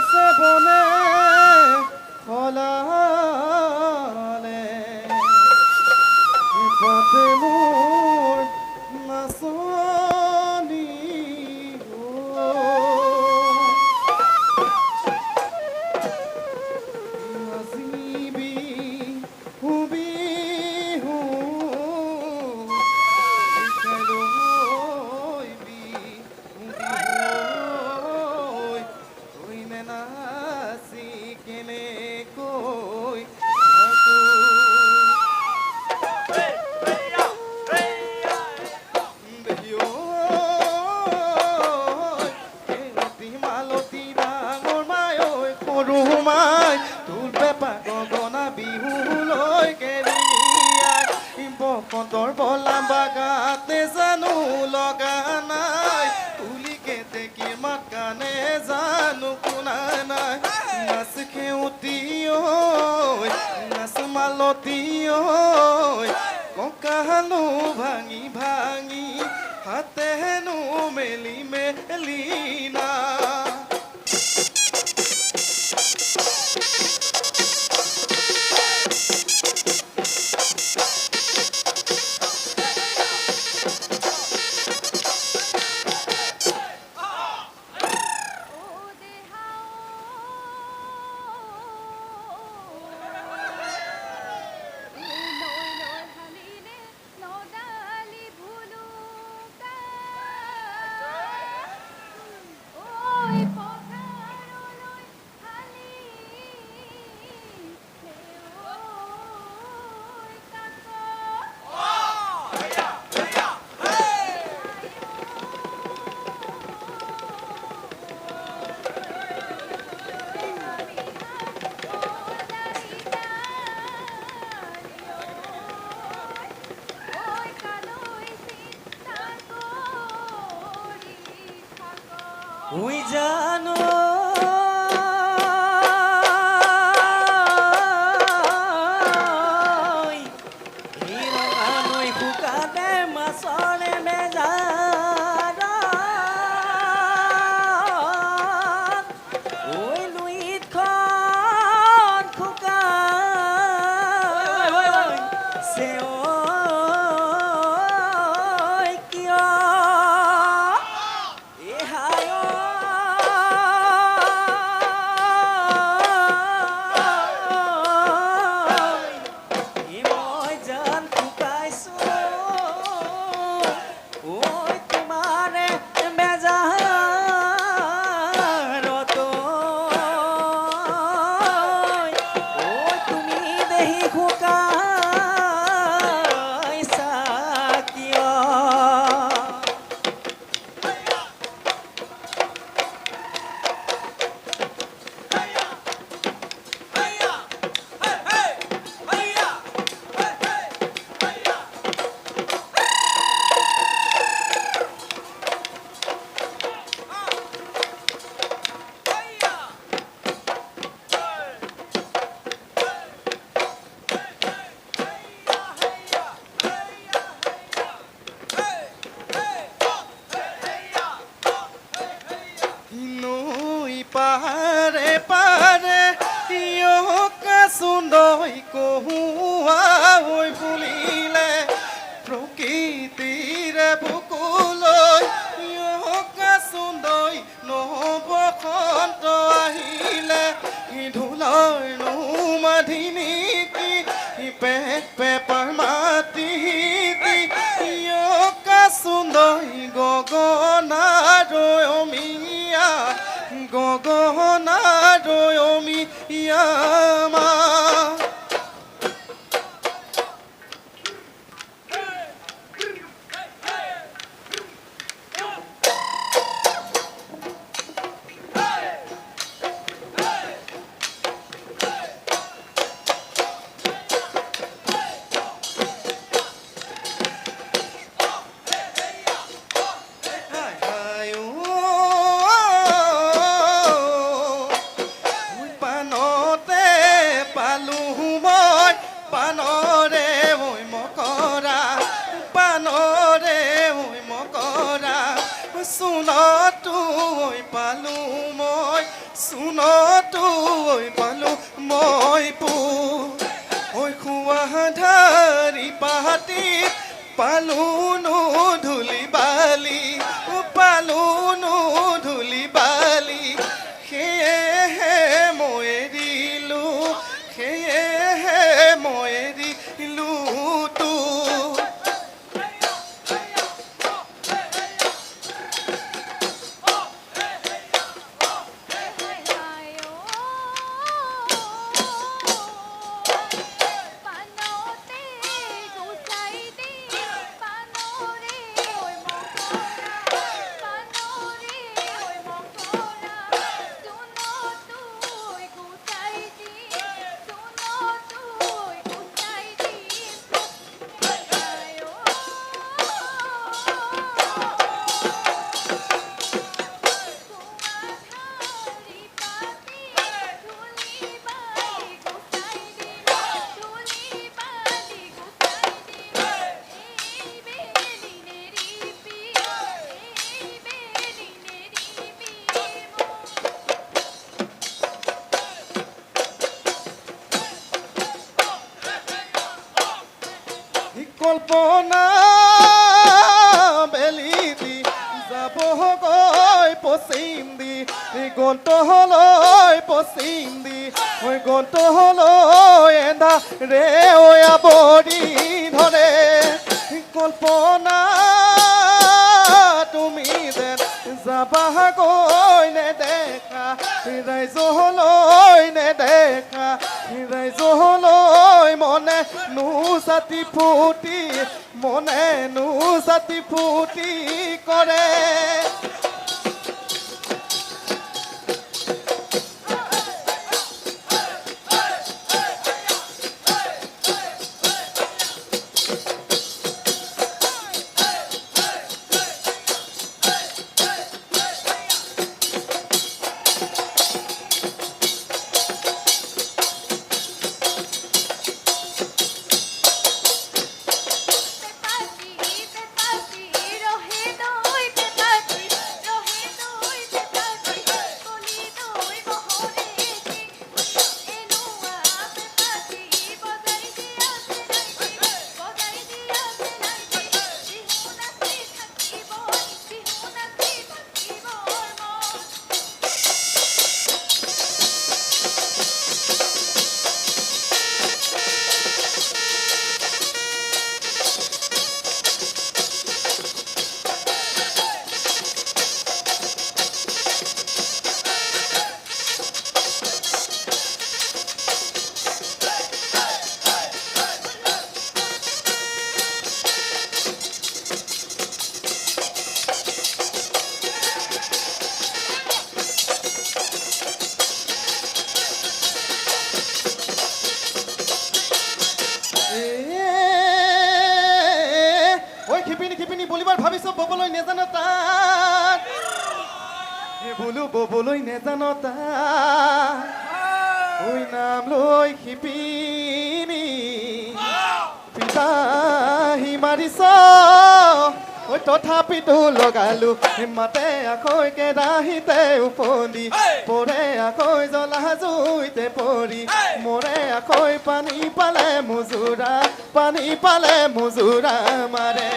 আছে বনে খলালে পাতে মোৰ নাচনি নাচিবি হুবি বসন্তৰ বলা বাগাতে জানো লগা নাই তুলি কেতে কি মাত কানে জানো শুনা নাই নাচ খেউতি নাচ মালতি কঁকালো ভাঙি ভাঙি হাতেনো মেলি মেলি না উই জানো নৈ শুকাতে মাছৰে মেজাৰ ঐ লুইতখন শুকাই চেও কিয় পাহাৰে পাহাৰে কাচুন্দৈ কহুৱা হৈ ফুলিলে প্ৰকৃতিৰে বুকুলৈ কাচুন্দৈ নবসন্ত আহিলে ঢোলৰ নুমাধিনী পেক পেপাৰ মাতি কাচুন্দৈ গগনাৰ অমিয়া গগনাৰ অমিয়া মা চুনতো ঐ পালো মই পু ঐ খোৱা ধাৰি পাহাতিত পালোনো ধূলি বালি পালোনো ধূলি বালি সেয়েহে মই এৰিলো সেয়েহে মই এৰিলো তো কল্পনা বেলি দি যাব গৈ পশ্চিম দি গন্তলৈ পশ্চিম দি ঐ গন্তলৈ এন্ধা ৰে ঐ আৱৰি ধৰে কল্পনা তুমি যেন যাবা গৈ নেদেখা ৰাইজলৈ নেদেখা ৰাইজলৈ মনে নুচাতি ফুটি মনে নুচাতি ফুটি কৰে খিপিনি বলিবাৰ ভাবিছ ববলৈ নেজানো তাত বোলো ববলৈ নেজানো তাত ঐ নাম লৈ খিপিনি পিতাহি মাৰিছ ঐ তথাপিতো লগালো মাতে আকৈ কেৰাহীতে উপলি পৰে আকৈ জ্বলা জুইতে পৰি মৰে আকৈ পানী পালে মুজুৰা মাৰে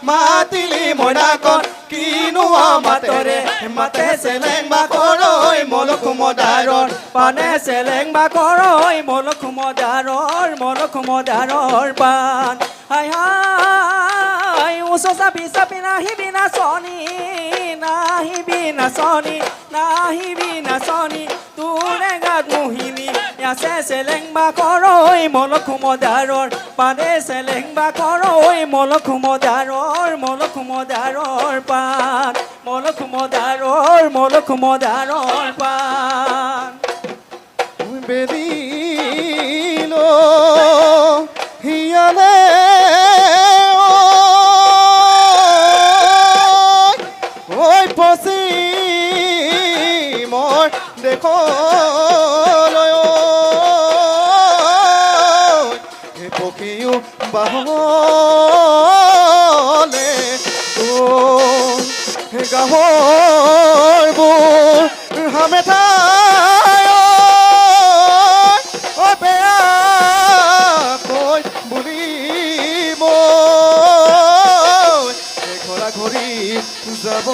মাতিলি মৰা কন কিনো মাতৰে মাতে চেলেং বাকৰৈ মলকুমদাৰৰ পানে চেলেং বাকৰৈ মলকুমদাৰৰ পান হাই হাই ওচ চাপি চাপি নাহিবি নাচনি তোৰে গাত মোহিনী আছে চেলেং বাকৰৈ মলকুমদাৰৰ পানে চেলেং বাকৰৈ মলকুমদাৰৰ পান মলকুমদাৰৰ পান বেদিলো হিয়ালে ঐ পচি মই দেখলৈ পক্ষীও বাহলে গাহৰবোৰ হামেঠাই ঐ বেয়াকৈ বুলিব ঘৰা ঘৰি যাব